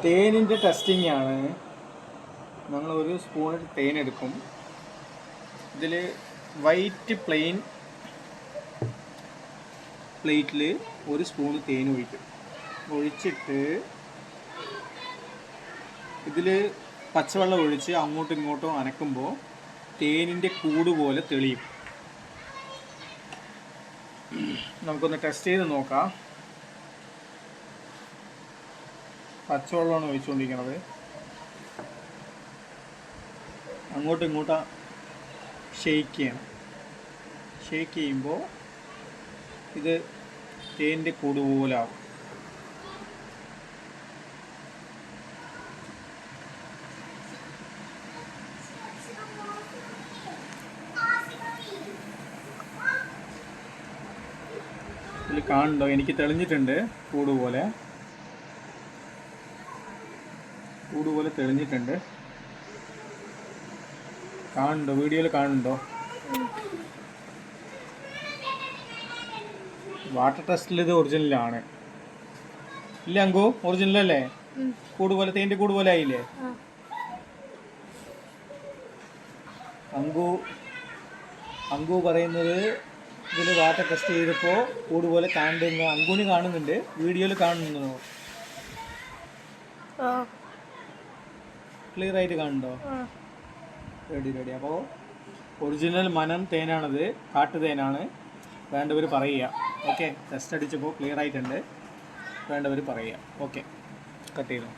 തേനിൻ്റെ testing ആണ്. നമ്മൾ ഒരു സ്പൂൺ തേൻ എടുക്കും. ഇതിൽ വൈറ്റ് പ്ലേറ്റിൽ ഒരു സ്പൂൺ തേൻ ഒഴിക്കും. ഒഴിച്ചിട്ട് ഇതിൽ പച്ചവെള്ളം ഒഴിച്ച് അങ്ങോട്ടും ഇങ്ങോട്ടും അനക്കുമ്പോൾ തേനിൻ്റെ കൂട് പോലെ തെളിയും. നമുക്കൊന്ന് ടെസ്റ്റ് ചെയ്ത് നോക്കാം. പച്ചവെള്ളമാണ് ഒഴിച്ചുകൊണ്ടിരിക്കുന്നത്. അങ്ങോട്ടും ഇങ്ങോട്ടും ഷെയ്ക്ക് ചെയ്യണം. ഷെയ്ക്ക് ചെയ്യുമ്പോൾ ഇത് തേനിൻ്റെ കൂട് പോലെ ആവും. ഇതിൽ കാണുന്നുണ്ടോ? എനിക്ക് തെളിഞ്ഞിട്ടുണ്ട്. കൂട് പോലെ തെളിഞ്ഞിട്ടുണ്ട്. കാണുന്നുണ്ടോ? വീഡിയോയിൽ കാണുന്നുണ്ടോ? വാട്ടർ ടെസ്റ്റിൽ ഇത് ഒറിജിനലാണ്. ഇല്ല അങ്കു, ഒറിജിനലല്ലേ? കൂട് പോലെ, തേൻ്റെ കൂട് പോലെ ആയില്ലേ? അങ്കു പറയുന്നത് ഇതിൽ വാട്ടർ ടെസ്റ്റ് ചെയ്തപ്പോൾ കൂട് പോലെ കാണുന്നു. അങ്കുവിന് കാണുന്നുണ്ട്, വീഡിയോയിൽ കാണുന്നുണ്ടോ? ക്ലിയർ ആയിട്ട് കാണുന്നുണ്ടോ? റെഡി. അപ്പോൾ ഒറിജിനൽ മനം തേനാണത്, കാട്ടുതേനാണ്. വേണ്ടവർ പറയുക. ഓക്കെ, ടെസ്റ്റ് അടിച്ചപ്പോൾ ക്ലിയർ ആയിട്ടുണ്ട്. വേണ്ടവർ പറയുക. ഓക്കെ, കട്ട് ചെയ്തു.